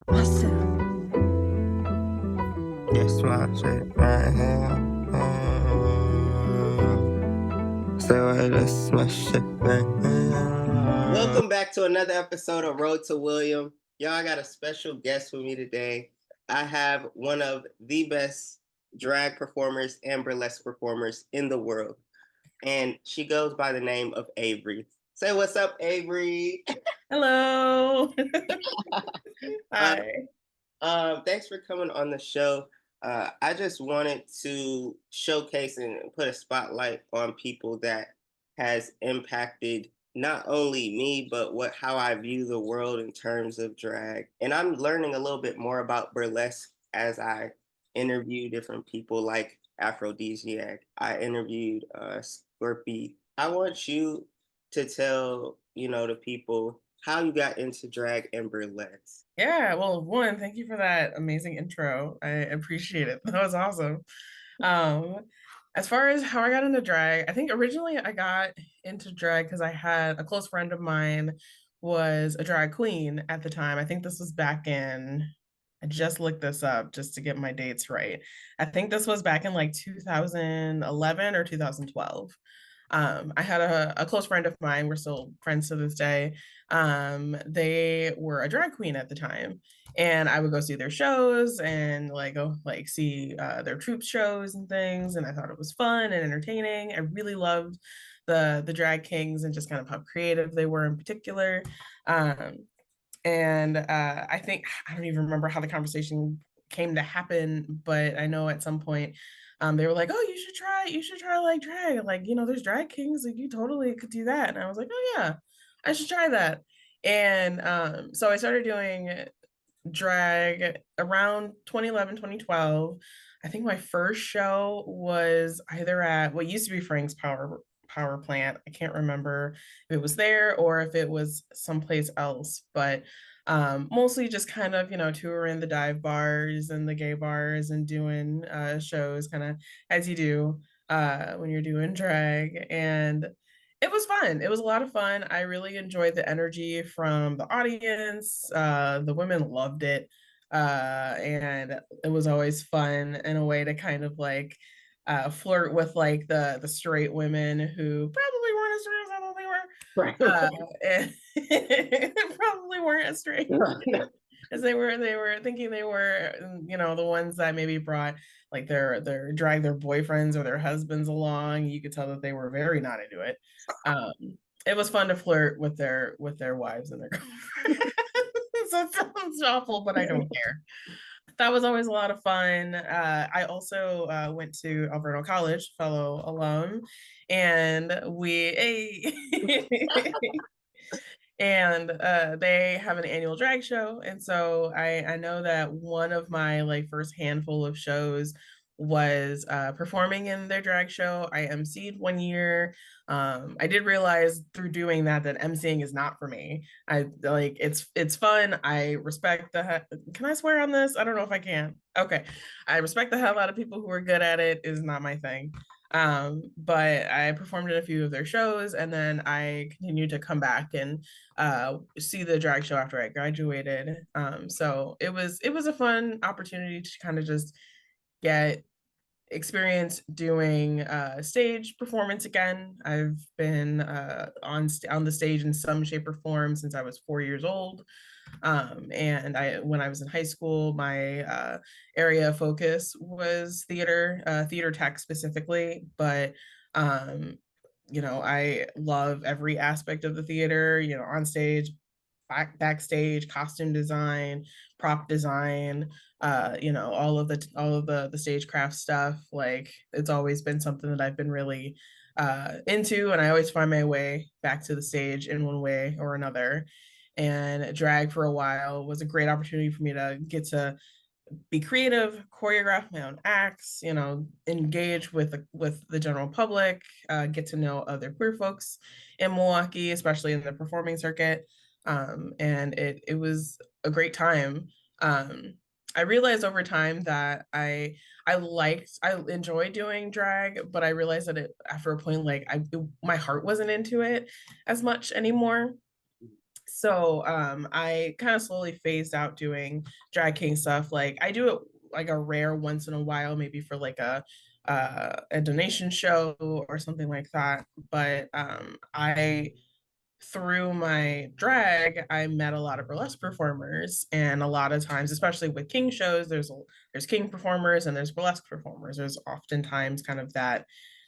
Awesome. Yes, my shit right here. Say what this my shit right here. Welcome back to another episode of Road to William. Y'all, I got a special guest with me today. I have one of the best drag performers and burlesque performers in the world, and she goes by the name of Avery. Say what's up, Avery. Hello. Uh, Hi. Thanks for coming on the show. I just wanted to showcase and put a spotlight on people that has impacted not only me, but how I view the world in terms of drag. And I'm learning a little bit more about burlesque as I interview different people like Aphrodisiac. I interviewed Scorpy. I want you to tell, the people how you got into drag and burlesque. Yeah, well, one, thank you for that amazing intro. I appreciate it. That was awesome. Um, as far as how I got into drag, I think originally I got into drag because I had a close friend of mine was a drag queen at the time. I think this was back in, I just looked this up just to get my dates right. I think this was back in like 2011 or 2012. I had a close friend of mine, we're still friends to this day. They were a drag queen at the time, and I would go see their shows and like go like see their troupe shows and things, and I thought it was fun and entertaining. I really loved the drag kings and just kind of how creative they were in particular. Um, and I think I don't even remember how the conversation came to happen, but I know at some point they were like, "Oh, you should try like drag. Like, there's drag kings. Like, you totally could do that." And I was like, "Oh yeah, I should try that." And so I started doing drag around 2011, 2012. I think my first show was either at what used to be Frank's Power Plant. I can't remember if it was there or if it was someplace else, but mostly just kind of, touring the dive bars and the gay bars and doing shows kind of as you do when you're doing drag. And it was fun. It was a lot of fun. I really enjoyed the energy from the audience. The women loved it. And it was always fun in a way to kind of like flirt with like the straight women who probably weren't as straight as I thought they were. Right. And probably weren't as straight as they were thinking they were, the ones that maybe brought like their drag their boyfriends or their husbands along. You could tell that they were very not into it. um it was fun to flirt with their wives and their girlfriends. So it sounds awful, but I don't care. That was always a lot of fun. I also went to Alberta College, fellow alum, and and they have an annual drag show. And so I know that one of my like first handful of shows was performing in their drag show. I emceed one year. I did realize through doing that emceeing is not for me. I like it's fun. I respect can I swear on this? I don't know if I can. Okay. I respect the hell out of people who are good at it. Is not my thing. But I performed in a few of their shows, and then I continued to come back and see the drag show after I graduated. So it was a fun opportunity to kind of just get experience doing stage performance again. I've been on the stage in some shape or form since I was 4 years old. And when I was in high school, my area of focus was theater tech specifically. But I love every aspect of the theater. On stage, backstage, costume design, prop design, all of the stagecraft stuff. Like it's always been something that I've been really into, and I always find my way back to the stage in one way or another. And drag for a while was a great opportunity for me to get to be creative, choreograph my own acts, engage with the general public, get to know other queer folks in Milwaukee, especially in the performing circuit. And it was a great time. Um, I realized over time that I enjoyed doing drag, but I realized that after a point, like my heart wasn't into it as much anymore. So I kind of slowly phased out doing drag king stuff. Like I do it like a rare once in a while, maybe for like a donation show or something like that. But I through my drag, I met a lot of burlesque performers, and a lot of times, especially with king shows, there's king performers and there's burlesque performers. There's oftentimes kind of that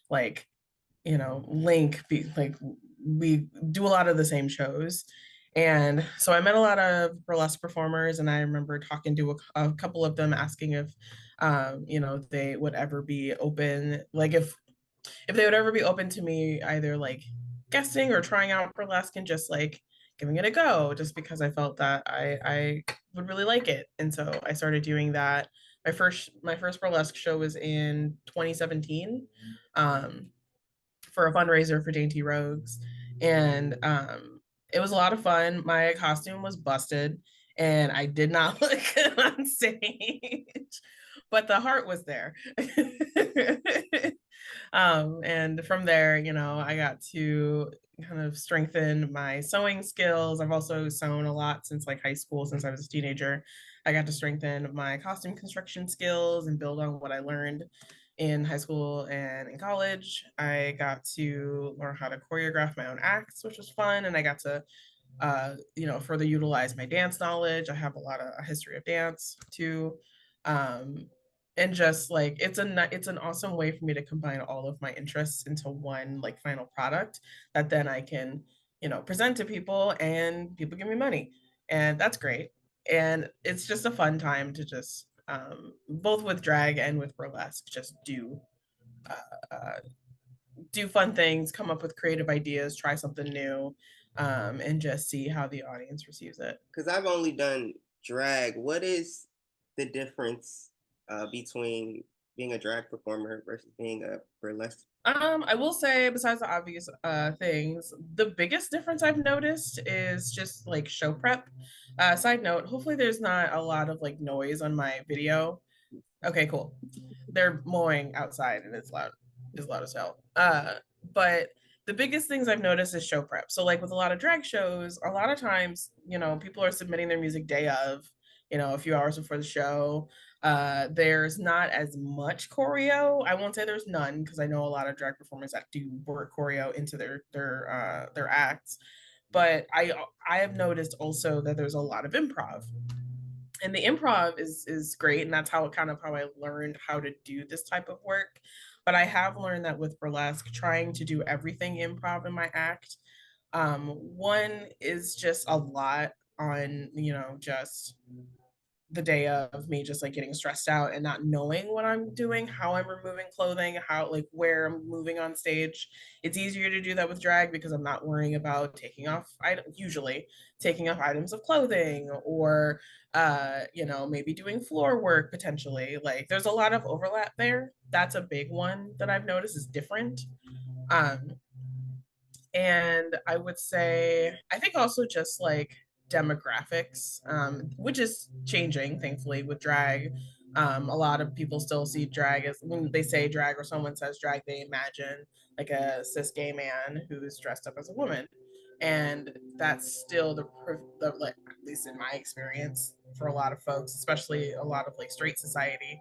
like link like we do a lot of the same shows. And so I met a lot of burlesque performers, and I remember talking to a couple of them asking if they would ever be open, like if they would ever be open to me either like guesting or trying out burlesque and just like giving it a go, just because I felt that I would really like it. And so I started doing that. My first burlesque show was in 2017. Um, for a fundraiser for Dainty Rogues. And it was a lot of fun. My costume was busted and I did not look good on stage, but the heart was there. And from there, I got to kind of strengthen my sewing skills. I've also sewn a lot since like high school, since I was a teenager. I got to strengthen my costume construction skills and build on what I learned in high school and in college. I got to learn how to choreograph my own acts, which was fun. And I got to further utilize my dance knowledge. I have a history of dance too. Um, and just like it's an awesome way for me to combine all of my interests into one like final product that then I can, present to people and people give me money. And that's great. And it's just a fun time to just both with drag and with burlesque just uh, do fun things, come up with creative ideas, try something new, and just see how the audience receives it. Because I've only done drag. What is the difference between being a drag performer versus being a burlesque? I will say, besides the obvious things, the biggest difference I've noticed is just like show prep. Side note, hopefully there's not a lot of like noise on my video. Okay, cool. They're mowing outside and it's loud as hell. But the biggest things I've noticed is show prep. So like with a lot of drag shows, a lot of times, people are submitting their music day of, a few hours before the show. There's not as much choreo. I won't say there's none because I know a lot of drag performers that do work choreo into their acts. But I have noticed also that there's a lot of improv, and the improv is great, and that's how I learned how to do this type of work. But I have learned that with burlesque, trying to do everything improv in my act, one is just a lot on just the day of me just like getting stressed out and not knowing what I'm doing, how I'm removing clothing, how like where I'm moving on stage. It's easier to do that with drag because I'm not worrying about usually taking off items of clothing or maybe doing floor work potentially. Like there's a lot of overlap there. That's a big one that I've noticed is different. Um, and I would say, I think also just like demographics, which is changing, thankfully, with drag. A lot of people still see drag as when they say drag or someone says drag, they imagine like a cis gay man who's dressed up as a woman. And that's still the like, at least in my experience, for a lot of folks, especially a lot of like straight society,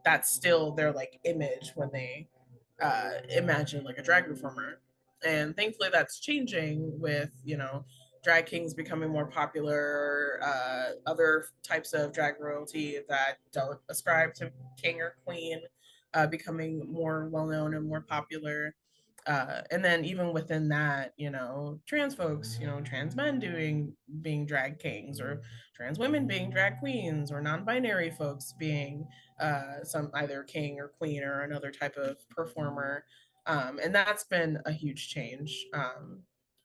that's still their like image when they imagine like a drag performer. And thankfully that's changing with drag kings becoming more popular, other types of drag royalty that don't ascribe to king or queen becoming more well known and more popular. And then even within that, trans folks, trans men being drag kings, or trans women being drag queens, or non-binary folks being some either king or queen or another type of performer. And that's been a huge change.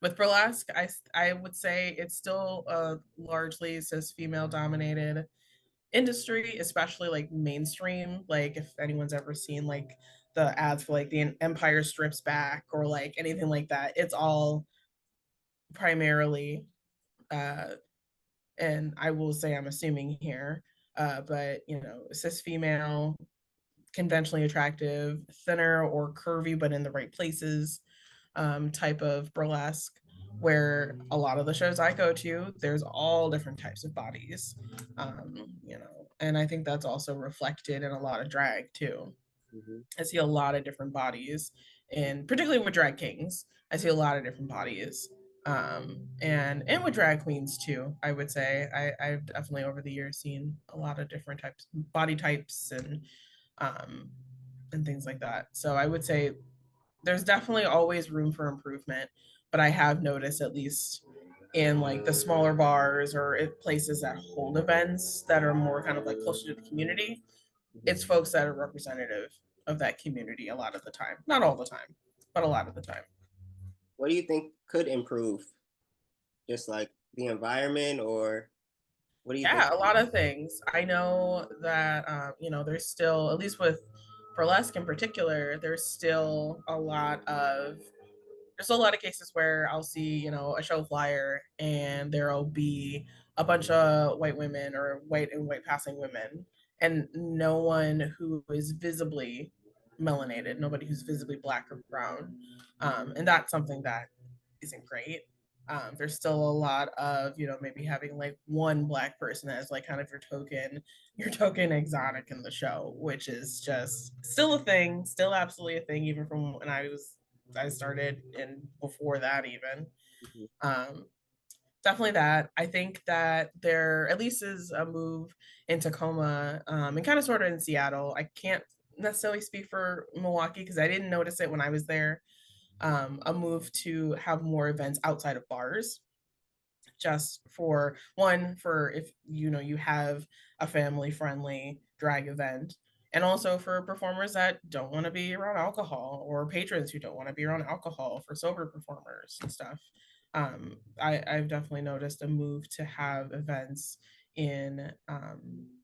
With burlesque, I would say it's still a largely cis female dominated industry, especially like mainstream. Like if anyone's ever seen like the ads for like the Empire Strips Back or like anything like that, it's all primarily, uh, and I will say I'm assuming here, but cis female, conventionally attractive, thinner or curvy, but in the right places, type of burlesque. where a lot of the shows I go to, there's all different types of bodies, and I think that's also reflected in a lot of drag too. Hmm. I see a lot of different bodies, and particularly with drag kings, I see a lot of different bodies. And with drag queens too, I would say I've definitely over the years seen a lot of different types, body types, um, and things like that. So I would say there's definitely always room for improvement, but I have noticed at least in like the smaller bars or places that hold events that are more kind of like closer to the community, Hmm. it's folks that are representative of that community a lot of the time. Not all the time, but a lot of the time. What do you think could improve? Just like the environment, or what do you think? Yeah, a lot of things. I know that there's still, at least with burlesque in particular, there's a lot of cases where I'll see, a show flyer and there'll be a bunch of white women or white and white passing women, and no one who is visibly melanated, nobody who's visibly black or brown. And that's something that isn't great. There's still a lot of, maybe having like one black person as like kind of your token exotic in the show, which is just still a thing, still absolutely a thing, even from when I started and before that even. Mhm. Um, Definitely that. I think that there at least is a move in Tacoma, and kind of sort of in Seattle. I can't necessarily speak for Milwaukee because I didn't notice it when I was there. A move to have more events outside of bars, just for one, for if you have a family friendly drag event, and also for performers that don't want to be around alcohol, or patrons who don't want to be around alcohol, for sober performers and stuff. I've definitely noticed a move to have events in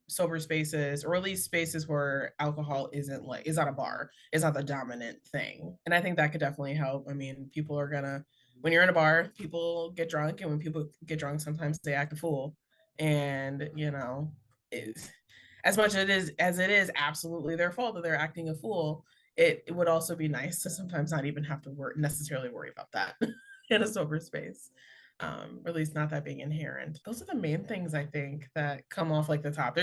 sober spaces, or at least spaces where alcohol is not a bar, is not the dominant thing. And I think that could definitely help. I mean, people are gonna when you're in a bar, people get drunk, and when people get drunk, sometimes they act a fool. And it, as much as it is absolutely their fault that they're acting a fool, it would also be nice to sometimes not even have to necessarily worry about that in a sober space. Or at least not that being inherent. Those are the main things I think that come off like the top.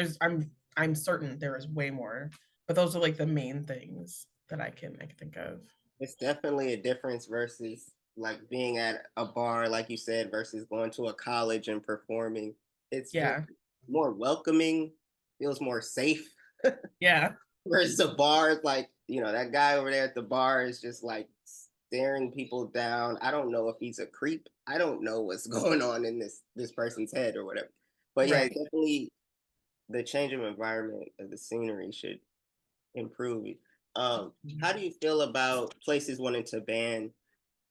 I'm certain there is way more, but those are like the main things that I can think of. It's definitely a difference versus like being at a bar, like you said, versus going to a college and performing. It's very Yeah. more welcoming, feels more safe. Yeah. Versus a bar, it's like, that guy over there at the bar is just like staring people down. I don't know if he's a creep. I don't know what's going on in this person's head or whatever. But yeah, Right. definitely the change of environment of the scenery should improve. How do you feel about places wanting to ban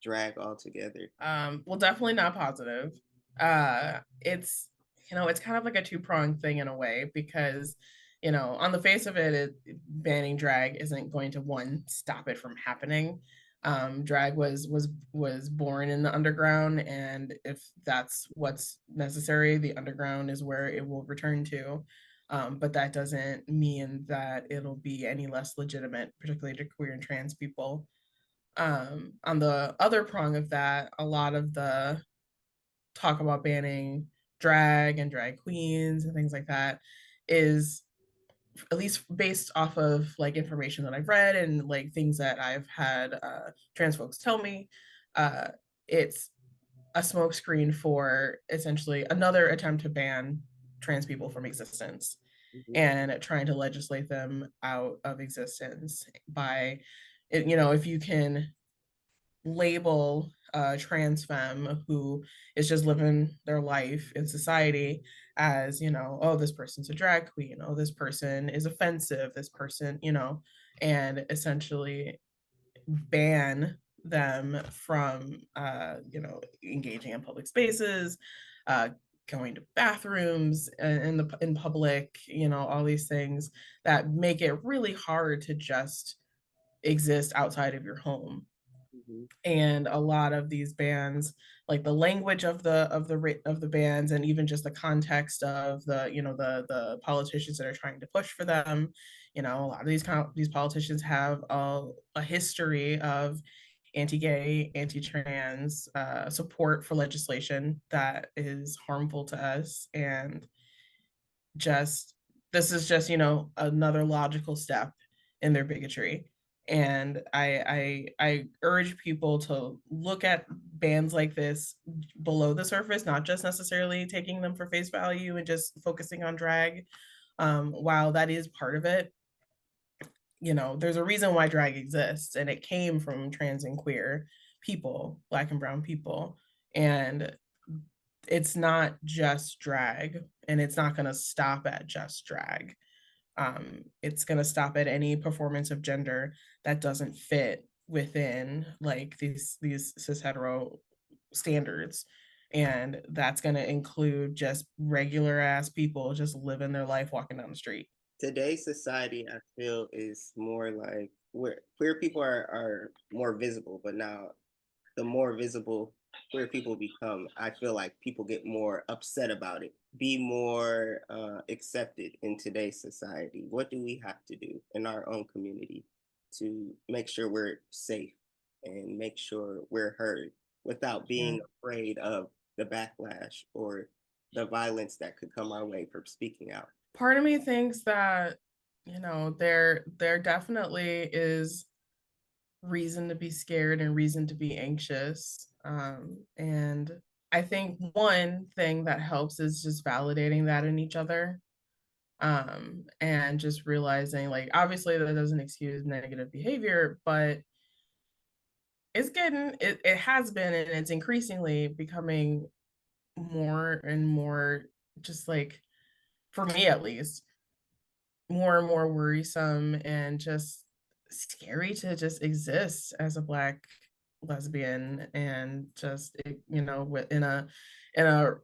drag altogether? Well, definitely not positive. It's it's kind of like a two-pronged thing in a way, because on the face of banning drag isn't going to, one, stop it from happening. Drag was born in the underground, and if that's what's necessary, the underground is where it will return to. But that doesn't mean that it'll be any less legitimate, particularly to queer and trans people. On the other prong of that, a lot of the talk about banning drag and drag queens and things like that is, at least based off of like information that I've read and like things that I've had trans folks tell me. Uh, it's a smokescreen for essentially another attempt to ban trans people from existence, Mhm. and trying to legislate them out of existence by, if you can label a trans femme who is just living their life in society as, oh, this person's a drag queen, oh, this person is offensive, this person, and essentially ban them from, engaging in public spaces, uh, going to bathrooms in public, all these things that make it really hard to just exist outside of your home. Mhm. And a lot of these bands, like the language of the bands, and even just the context of the politicians that are trying to push for them, a lot of these politicians have a history of anti-gay, anti-trans, support for legislation that is harmful to us, and just this is just another logical step in their bigotry. And I urge people to look at bands like this below the surface, not just necessarily taking them for face value and just focusing on drag. While that is part of it, there's a reason why drag exists, and it came from trans and queer people, black and brown people. And it's not just drag, and it's not going to stop at just drag. It's going to stop at any performance of gender that doesn't fit within like these cis hetero standards. And that's going to include just regular ass people just living their life walking down the street. Today's society, I feel, is more like where queer people are more visible, but now the more visible queer people become, I feel like people get more upset about it, be more accepted in today's society. What do we have to do in our own community to make sure we're safe and make sure we're heard without Yeah. being afraid of the backlash or the violence that could come our way for speaking out? Part of me thinks that, there definitely is reason to be scared and reason to be anxious. And I think one thing that helps is just validating that in each other. And just realizing, like, obviously that doesn't excuse negative behavior, but it has been, and it's increasingly becoming more and more, just like, for me at least, more and more worrisome and just scary to just exist as a black lesbian, and just in a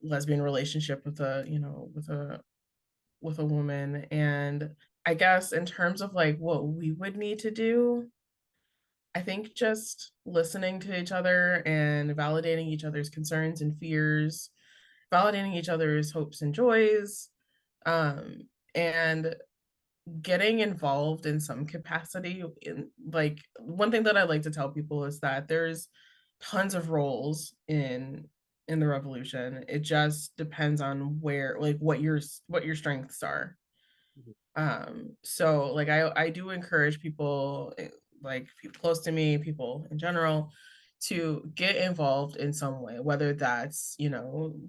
lesbian relationship with a woman. And I guess in terms of like what we would need to do, I think just listening to each other and validating each other's concerns and fears, validating each other's hopes and joys, and getting involved in some capacity. In like, one thing that I like to tell people is that there's tons of roles in the revolution. It just depends on where, like, what your strengths are. So like I do encourage people, like people close to me, people in general, to get involved in some way, whether that's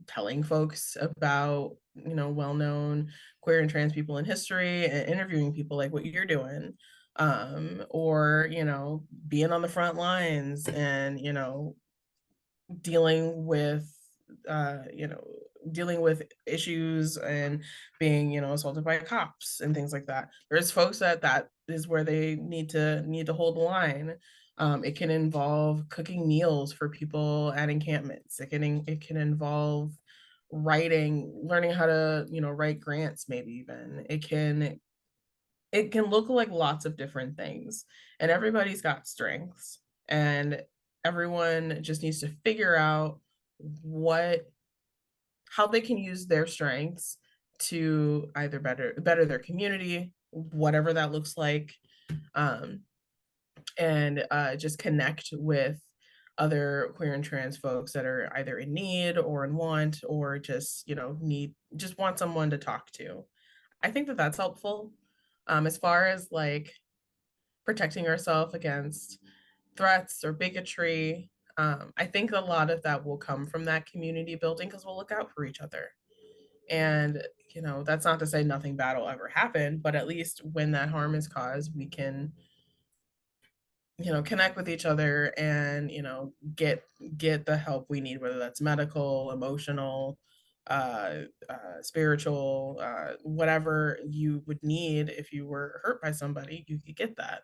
telling folks about well-known queer and trans people in history and interviewing people like what you're doing, or being on the front lines and dealing with uh you know dealing with issues and being assaulted by cops and things like that. There's folks that is where they need to hold the line. It can involve cooking meals for people at encampments. It can involve learning how to write grants, maybe even. It can look like lots of different things, and everybody's got strengths, and everyone just needs to figure out what how they can use their strengths to either better their community, whatever that looks like, um, and just connect with other queer and trans folks that are either in need or in want, or just want someone to talk to. I think that that's helpful. As far as like protecting ourselves against threats or bigotry, I think a lot of that will come from that community building, because we'll look out for each other. And that's not to say nothing bad will ever happen, but at least when that harm is caused, we can connect with each other and get the help we need, whether that's medical, emotional, spiritual, whatever you would need. If you were hurt by somebody, you could get that.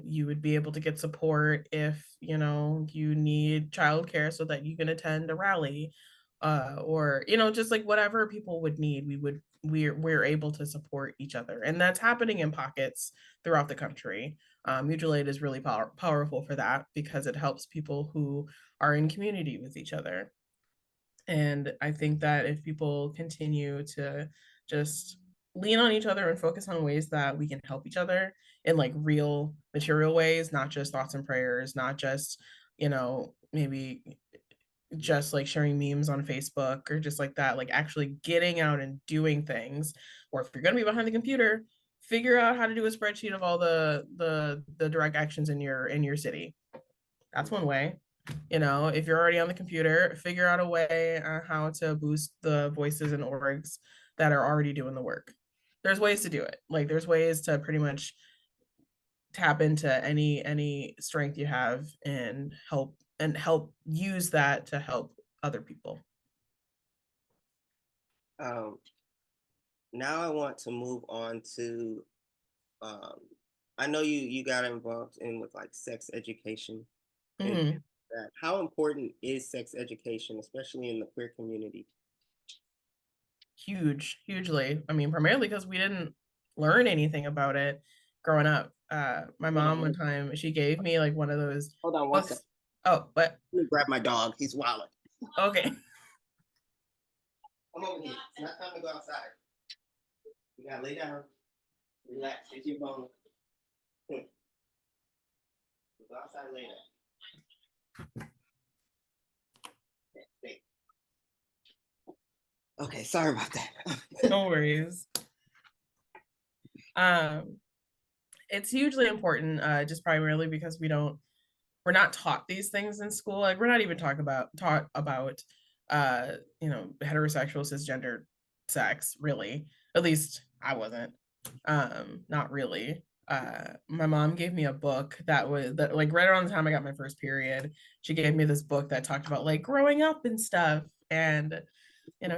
You would be able to get support if you need childcare so that you can attend a rally, or just like whatever people would need. We're able to support each other, and that's happening in pockets throughout the country. Mutual aid is really powerful for that, because it helps people who are in community with each other. And I think that if people continue to just lean on each other and focus on ways that we can help each other in like real material ways, not just thoughts and prayers, not just, maybe just like sharing memes on Facebook or just like that, like actually getting out and doing things. Or if you're going to be behind the computer, figure out how to do a spreadsheet of all the direct actions in your city. That's one way. If you're already on the computer, figure out a way how to boost the voices and orgs that are already doing the work. There's ways to do it. Like there's ways to pretty much tap into any strength you have and help use that to help other people. Um, Now I want to move on to. Um, I know you got involved in with like sex education and Hmm. that. How important is sex education, especially in the queer community? Hugely. I mean, primarily because we didn't learn anything about it growing up. My Hold mom one on, time she gave me like one of those hold on one second. books. Oh, but Let me grab my dog. He's wilding. okay. Come over here. It's not time to go outside. You gotta lay down, relax, get your bone. Go outside later. Okay, sorry about that. No worries. Um, it's hugely important, just primarily because we're not taught these things in school. Like we're not even taught about heterosexual cisgender sex, really. At least I wasn't. Not really. My mom gave me a book that like right around the time I got my first period. She gave me this book that talked about like growing up and stuff, and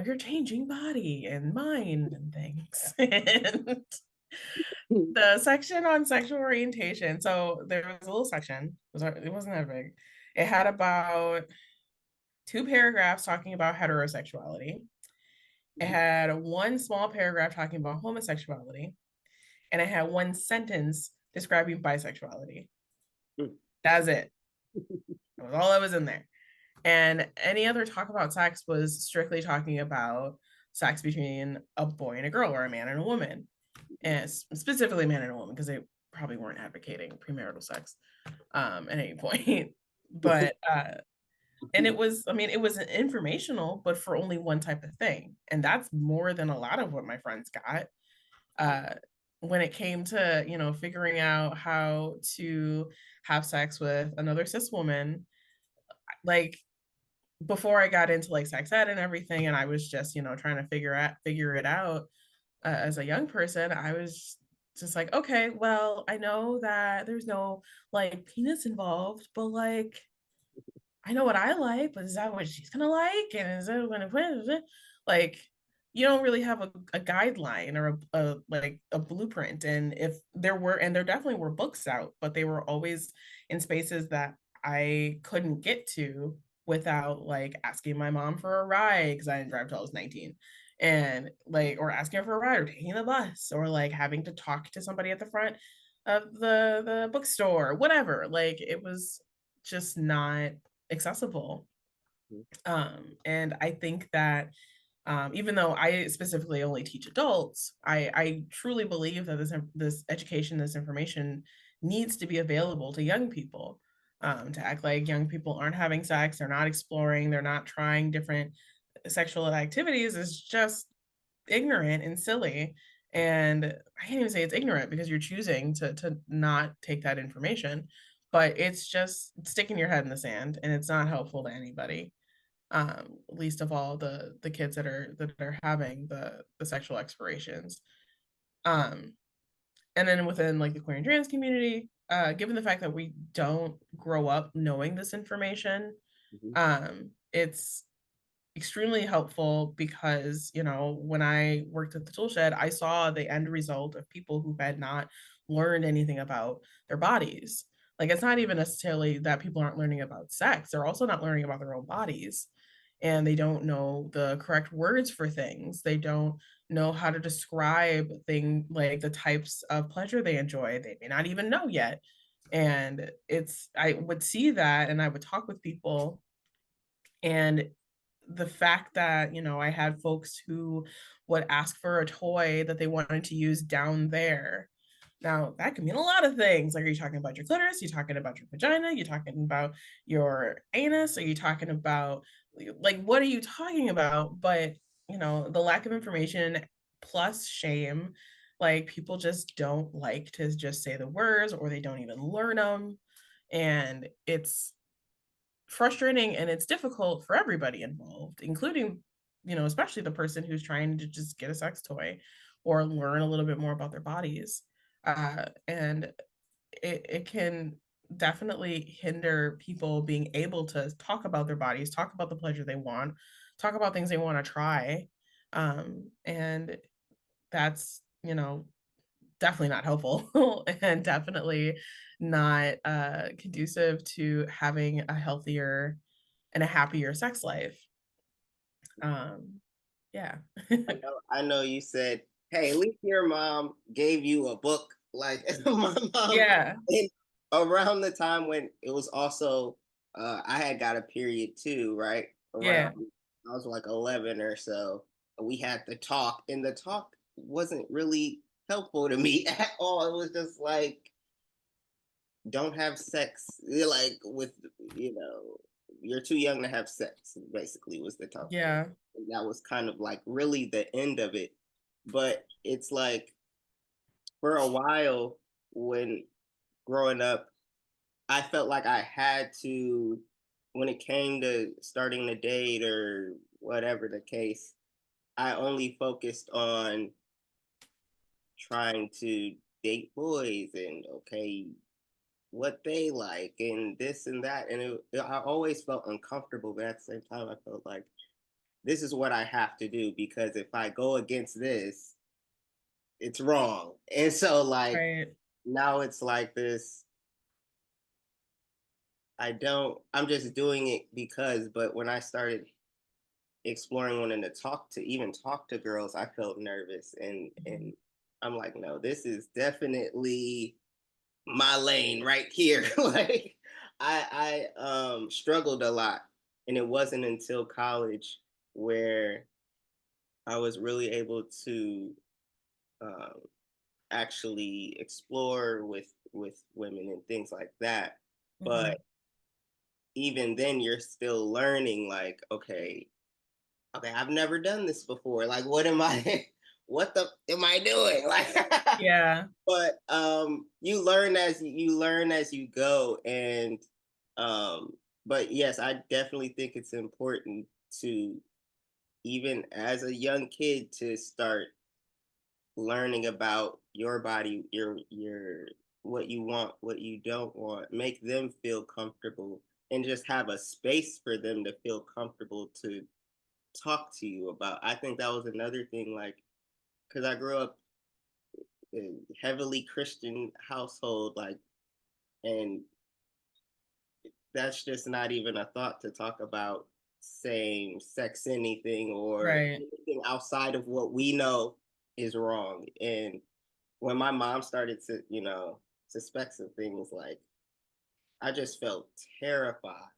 your changing body and mind and things. And the section on sexual orientation. So there was a little section. It wasn't that big. It had about two paragraphs talking about heterosexuality. It had one small paragraph talking about homosexuality, and it had one sentence describing bisexuality. That's it. That was all that was in there. And any other talk about sex was strictly talking about sex between a boy and a girl or a man and a woman, and specifically man and a woman because they probably weren't advocating premarital sex at any point. But and it was, I mean, it was informational, but for only one type of thing, and that's more than a lot of what my friends got. Uh, when it came to figuring out how to have sex with another cis woman, like before I got into like sex ed and everything, and I was just trying to figure it out as a young person, I was just like, okay, well, I know that there's no like penis involved, but like I know what I like, but is that what she's gonna like? And is it gonna like you don't really have a guideline or a like a blueprint. And if there were, and there definitely were books out, but they were always in spaces that I couldn't get to without like asking my mom for a ride because I didn't drive till I was 19. And like, or asking her for a ride or taking the bus or like having to talk to somebody at the front of the bookstore, whatever. Like it was just not accessible. And I think that even though I specifically only teach adults, I truly believe that this education, this information needs to be available to young people. To act like young people aren't having sex, they're not exploring, they're not trying different sexual activities is just ignorant and silly. And I can't even say it's ignorant because you're choosing to not take that information, but it's just sticking your head in the sand and it's not helpful to anybody. Least of all the kids that are having the sexual explorations. Um, and then within like the queer and trans community, given the fact that we don't grow up knowing this information, Mhm. it's extremely helpful because when I worked at the tool shed, I saw the end result of people who had not learned anything about their bodies. Like it's not even necessarily that people aren't learning about sex, they're also not learning about their own bodies, and they don't know the correct words for things, they don't know how to describe thing like the types of pleasure they enjoy, they may not even know yet. And I would see that and I would talk with people, and the fact that, I had folks who would ask for a toy that they wanted to use down there. Now, that can mean a lot of things. Like, are you talking about your clitoris? Are you talking about your vagina? Are you talking about your anus? Are you talking about, like, what are you talking about? But, the lack of information plus shame, like, people just don't like to just say the words or they don't even learn them. And it's frustrating and it's difficult for everybody involved, including, especially the person who's trying to just get a sex toy or learn a little bit more about their bodies. And it can definitely hinder people being able to talk about their bodies, talk about the pleasure they want, talk about things they want to try. And that's, definitely not helpful and definitely not conducive to having a healthier and a happier sex life. Um, yeah. I know you said, "Hey, at least your mom gave you a book." Like my mom, Yeah. and around the time when it was also, I had got a period too, right? Around Yeah. I was like 11 or so. We had the talk, and the talk wasn't really helpful to me at all. It was just like, don't have sex. Like with, you're too young to have sex. Basically, was the talk. Yeah. That was kind of like really the end of it. But it's like for a while when growing up, I felt like I had to, when it came to starting to date or whatever the case, I only focused on trying to date boys and okay, what they like and this and that. And I always felt uncomfortable, but at the same time, I felt like this is what I have to do because if I go against this, it's wrong. And so like Right. now it's like this, I'm just doing it because, but when I started exploring wanting to even talk to girls, I felt nervous and Mhm. I'm like, no, this is definitely my lane right here. Like I struggled a lot. And it wasn't until college where I was really able to um actually explore with women and things like that. But Mhm. even then you're still learning like okay, I've never done this before. Like what am I what the am I doing? Like Yeah. but you learn as you go and but yes, I definitely think it's important to even as a young kid to start learning about your body, your what you want, what you don't want, make them feel comfortable and just have a space for them to feel comfortable to talk to you about. I think that was another thing like cuz I grew up in a heavily Christian household like and that's just not even a thought to talk about same sex anything or Right. anything outside of what we know is wrong. And when my mom started to, suspect some things, like I just felt terrified.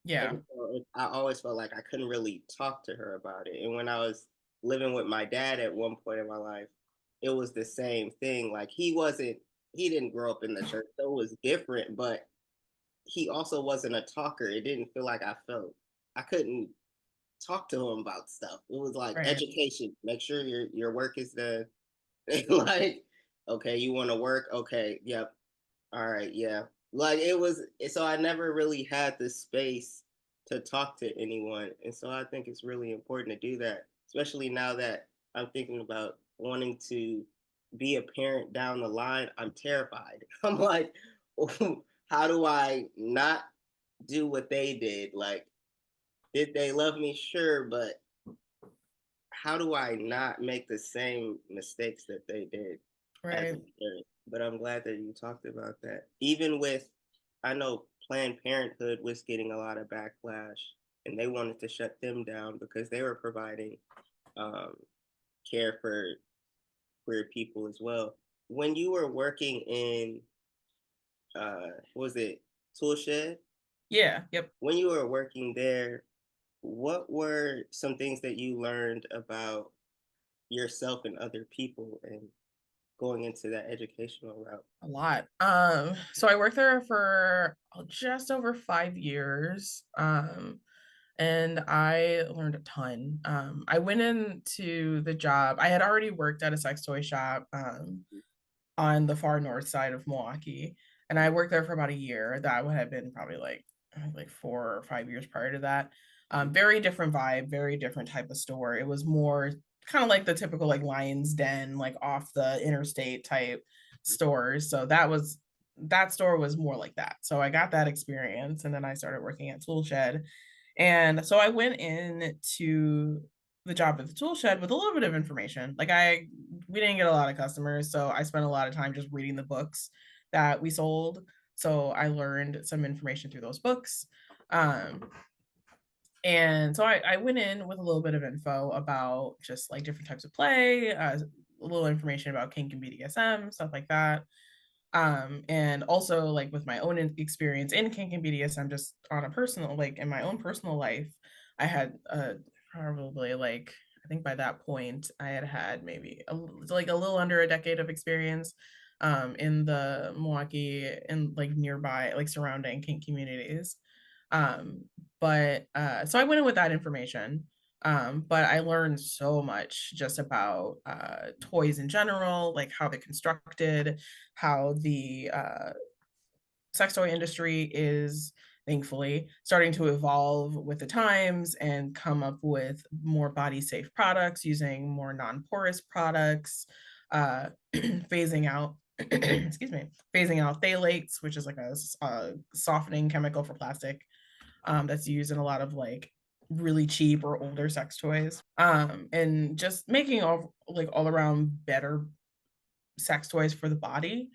Yeah. And so I always felt like I couldn't really talk to her about it. And when I was living with my dad at one point in my life, it was the same thing. Like he didn't grow up in the church, so it was different, but he also wasn't a talker. It didn't feel like I couldn't talk to him about stuff. It was like Right. education. Make sure your work is done. Like, okay, you want to work? Okay, yep. All right, yeah. Like it was so I never really had the space to talk to anyone. And so I think it's really important to do that, especially now that I'm thinking about wanting to be a parent down the line. I'm terrified. I'm like, how do I not do what they did? Like, did they love me? Sure, but how do I not make the same mistakes that they did as a Right. parent? But I'm glad that you talked about that. Even with, I know Planned Parenthood was getting a lot of backlash, and they wanted to shut them down because they were providing um, care for queer people as well. When you were working in, was it Toolshed? Yeah. Yep. When you were working there, what were some things that you learned about yourself and other people and going into that educational route? A lot. So I worked there for just over 5 years. And I learned a ton. I went into the job. I had already worked at a sex toy shop on the far north side of Milwaukee, and I worked there for about a year. That would have been probably like I think like 4 or 5 years prior to that. Very different vibe, very different type of store. It was more kind of like the typical like Lion's Den, like off the interstate type stores. So that store was more like that. So I got that experience, and then I started working at Tool Shed, and so I went into the job at the tool shed with a little bit of information. We didn't get a lot of customers, so I spent a lot of time just reading the books that we sold. So I learned some information through those books. Um, and so I went in with a little bit of info about just like different types of play, a little information about kink and BDSM, stuff like that. And also like with my own experience in kink and BDSM, just on a personal, like in my own personal life, I had probably like I think by that point I had had maybe like a little under a decade of experience in the Milwaukee and like nearby like surrounding kink communities. um but so I went in with that information, but I learned so much just about toys in general, like how they're constructed, how the sex toy industry is thankfully starting to evolve with the times and come up with more body safe products using more non-porous products, phasing out excuse me, phasing out phthalates, which is like a softening chemical for plastic, that's used in a lot of like really cheap or older sex toys, and just making all around better sex toys for the body.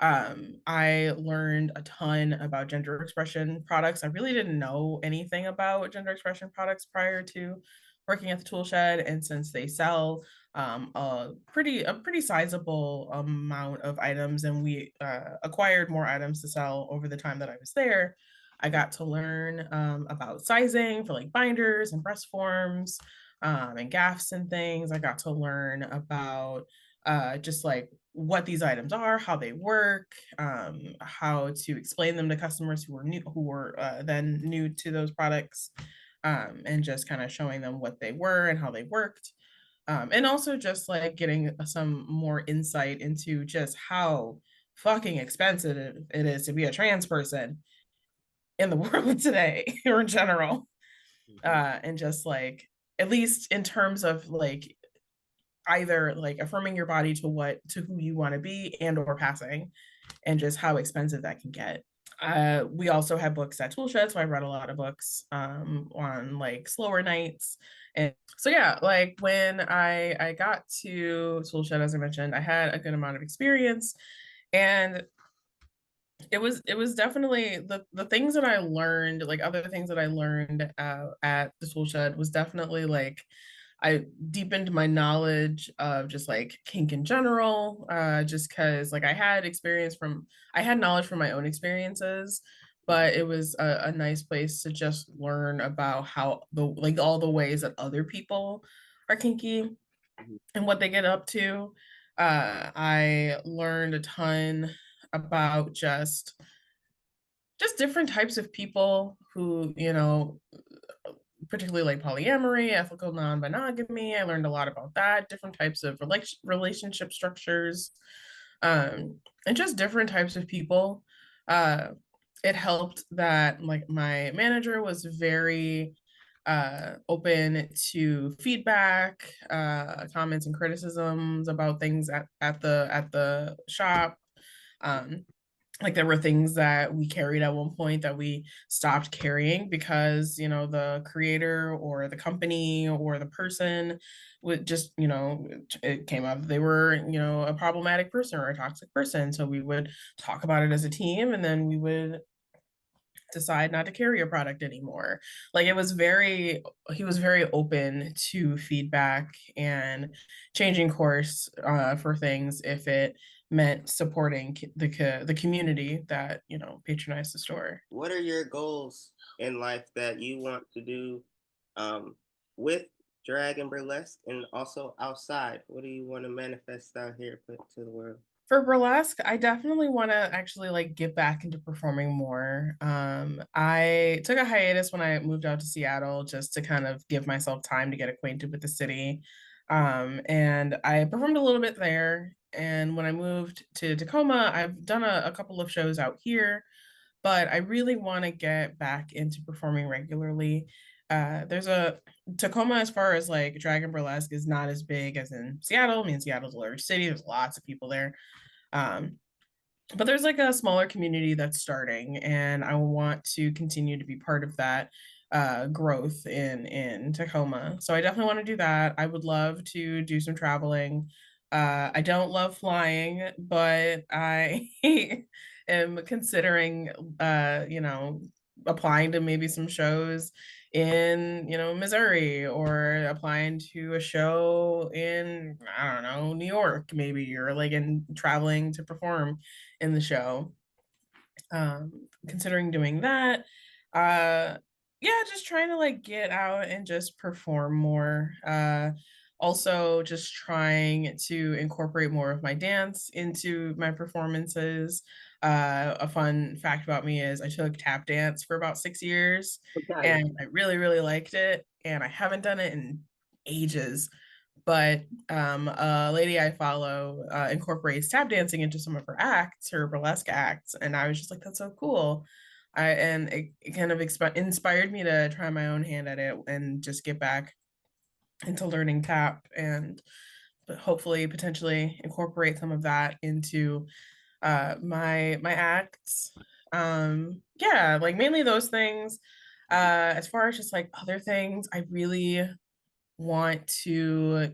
I learned a ton about gender expression products. I really didn't know anything about gender expression products prior to working at the tool shed, and since they sell a pretty sizable amount of items, and we acquired more items to sell over the time that I was there, I got to learn about sizing for like binders and breast forms, and gaffs and things. I got to learn about just like what these items are, how they work, how to explain them to customers who were then new to those products, and just kind of showing them what they were and how they worked. And also just like getting some more insight into just how fucking expensive it is to be a trans person in the world today or in general. Mhm. And just like, at least in terms of like either like affirming your body to who you want to be and or passing, and just how expensive that can get. We also had books at Toolshed, so I read a lot of books on like slower nights. And so yeah, like when I got to Toolshed, as I mentioned, I had a good amount of experience, and it was definitely the things that I learned, like other things that I learned at the Toolshed was definitely like I deepened my knowledge of just like kink in general, just because like I had knowledge from my own experiences, but it was a nice place to just learn about how the like all the ways that other people are kinky Mhm. and what they get up to. I learned a ton about just different types of people who, particularly like polyamory, ethical non-monogamy. I learned a lot about that, different types of relationship structures, and just different types of people. Uh, it helped that like my manager was very open to feedback, comments and criticisms about things at the shop. Um, like there were things that we carried at one point that we stopped carrying because the creator or the company or the person would just it came up they were a problematic person or a toxic person, so we would talk about it as a team, and then we would decide not to carry a product anymore. Like he was very open to feedback and changing course for things if it meant supporting the community that patronized the store. What are your goals in life that you want to do with drag and burlesque, and also outside? What do you want to manifest out here, put to the world? For burlesque, I definitely want to actually like get back into performing more. I took a hiatus when I moved out to Seattle just to kind of give myself time to get acquainted with the city. And I performed a little bit there. And when I moved to Tacoma, I've done a couple of shows out here, but I really want to get back into performing regularly. There's a Tacoma, as far as like drag and burlesque, is not as big as in Seattle. I mean, Seattle's a large city, there's lots of people there. Um, but there's like a smaller community that's starting, and I want to continue to be part of that growth in Tacoma. So I definitely want to do that. I would love to do some traveling. I don't love flying, but I am considering, applying to maybe some shows in, Missouri, or applying to a show in, I don't know, New York, maybe, or like in traveling to perform in the show. Considering doing that. Yeah, just trying to like get out and just perform more. Also just trying to incorporate more of my dance into my performances. A fun fact about me is I took tap dance for about 6 years, Nice. and I really, really liked it. And I haven't done it in ages, but a lady I follow incorporates tap dancing into some of her acts, her burlesque acts, and I was just like, "That's so cool." And it kind of inspired me to try my own hand at it and just get back into learning tap, and hopefully potentially incorporate some of that into my acts. Yeah, like mainly those things. As far as just like other things, I really want to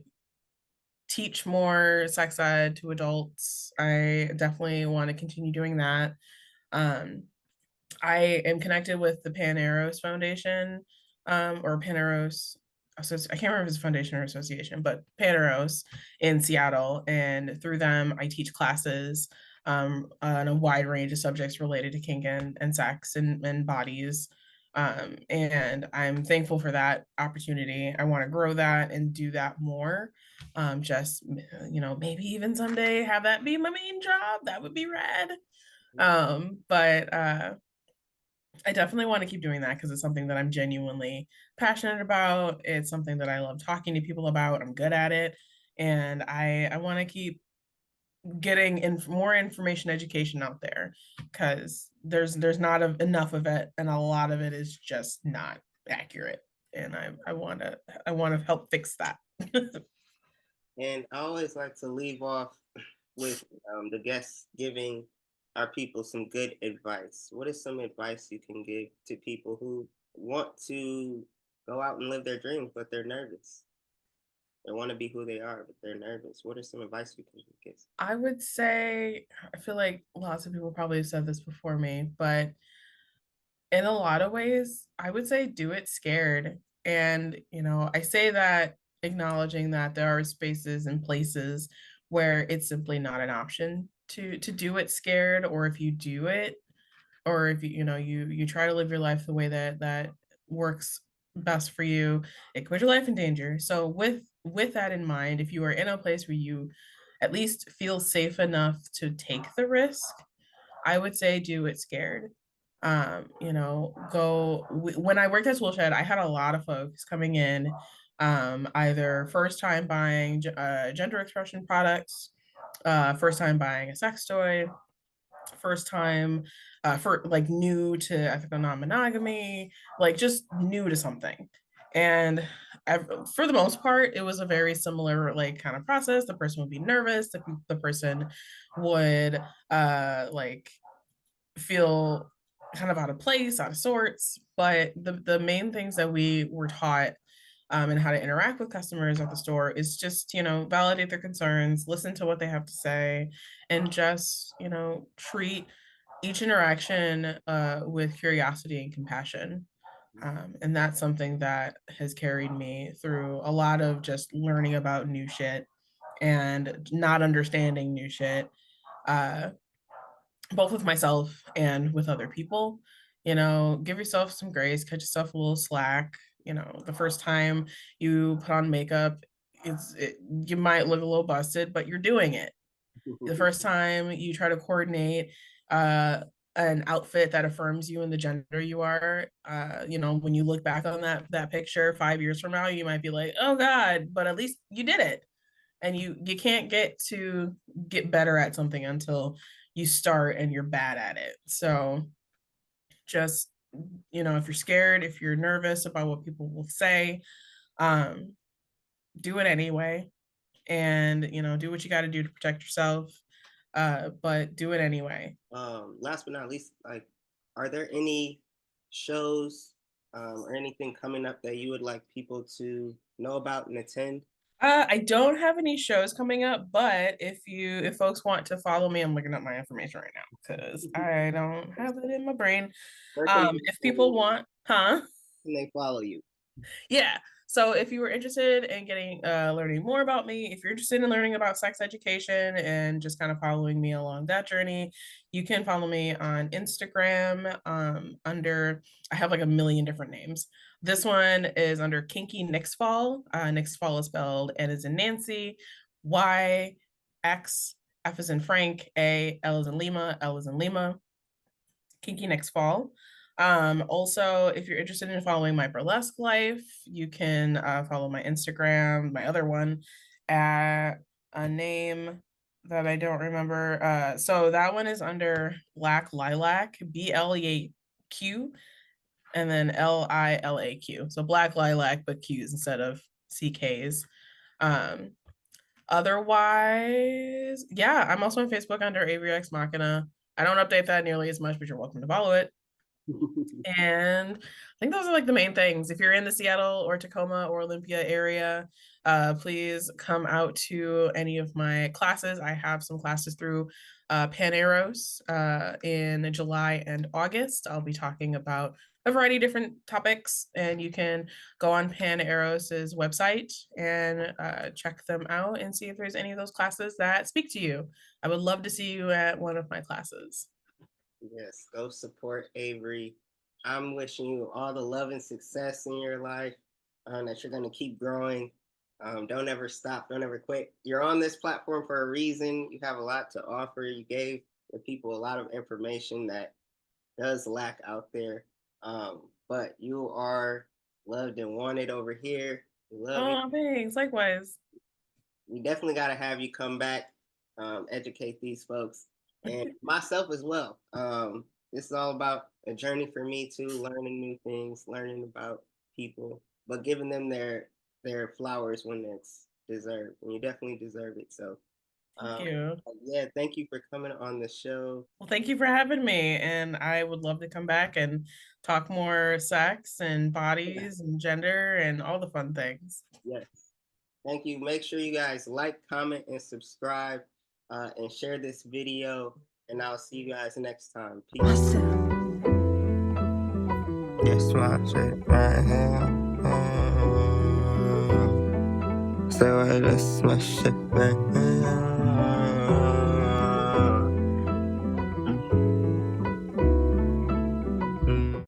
teach more sex ed to adults. I definitely want to continue doing that. Um, I am connected with the Pan Eros Foundation, or Pan Eros. I can't remember if it's a foundation or association, but Pan Eros in Seattle, and through them, I teach classes on a wide range of subjects related to kink and sex and bodies. And I'm thankful for that opportunity. I want to grow that and do that more. Just, maybe even someday have that be my main job. That would be rad. But I definitely want to keep doing that because it's something that I'm genuinely passionate about. It's something that I love talking to people about. I'm good at it. And I want to keep getting more information education out there, because there's not enough of it, and a lot of it is just not accurate. And I want to help fix that. And I always like to leave off with the guests giving our people some good advice. What is some advice you can give to people who want to go out and live their dreams, but they're nervous? They want to be who they are, but they're nervous. What is some advice you can give? I would say, I feel like lots of people probably have said this before me, but in a lot of ways, I would say do it scared. And, I say that acknowledging that there are spaces and places where it's simply not an option to do it scared, or if you do it, or if you try to live your life the way that works best for you, it could put your life in danger. So with that in mind, if you are in a place where you at least feel safe enough to take the risk, I would say do it scared. When I worked at Toolshed, I had a lot of folks coming in, either first time buying gender expression products, first time buying a sex toy, first time for like new to ethical non-monogamy, like just new to something. And for the most part, it was a very similar like kind of process. The person would be nervous, the person would like feel kind of out of place, out of sorts. But the main things that we were taught, and how to interact with customers at the store, is just, validate their concerns, listen to what they have to say, and just, treat each interaction with curiosity and compassion. And that's something that has carried me through a lot of just learning about new shit and not understanding new shit. Uh, Both with myself and with other people. Give yourself some grace, cut yourself a little slack. You know, the first time you put on makeup, you might look a little busted, but you're doing it. The first time you try to coordinate uh, an outfit that affirms you in the gender you are, you know, when you look back on that picture 5 years from now, you might be like, oh God, but at least you did it. And you can't get better at something until you start and you're bad at it. So just, you know, if you're scared, if you're nervous about what people will say, um, do it anyway. And, you know, do what you got to do to protect yourself. But do it anyway. Last but not least, like, are there any shows or anything coming up that you would like people to know about and attend? I don't have any shows coming up, but if folks want to follow me, I'm looking up my information right now because I don't have it in my brain. Where can they If follow people you? want, huh? Can they follow you? Yeah. So if you were interested in getting learning more about me, if you're interested in learning about sex education and just kind of following me along that journey, you can follow me on Instagram under I have like a million different names. This one is under Kinky Nixfall. Nixfall is spelled N as in Nancy, Y X F is in Frank, A L is in Lima, L is in Lima. Kinky next fall. Also, if you're interested in following my burlesque life, you can follow my Instagram, my other one, at a name that I don't remember. So that one is under Black Lilac, BLEQ, and then LILAQ. So Black Lilac, but Q's instead of CK's. Um, Otherwise, yeah, I'm also on Facebook under Avery X Machina. I don't update that nearly as much, but you're welcome to follow it. And I think those are like the main things. If you're in the Seattle or Tacoma or Olympia area, please come out to any of my classes. I have some classes through Paneros in July and August. I'll be talking about a variety of different topics, and you can go on Paneros's website and check them out and see if there's any of those classes that speak to you. I would love to see you at one of my classes. Yes, go support Avery. I'm wishing you all the love and success in your life, that you're going to keep growing. Don't ever stop. Don't ever quit. You're on this platform for a reason. You have a lot to offer. You gave the people a lot of information that does lack out there. But you are loved and wanted over here. We love you. Oh, thanks. Likewise. We definitely got to have you come back, educate these folks and myself as well. This is all about a journey for me too, learning new things, learning about people, but giving them their flowers when it's deserved, and you definitely deserve it. So, Thank um, you. yeah, thank you for coming on the show. Well, thank you for having me. And I would love to come back and talk more sex and bodies and gender and all the fun things. Yes, thank you. Make sure you guys like, comment, and subscribe, and share this video. And I'll see you guys next time. Peace. Yes, my shit right here. Say what, that's my shit right here.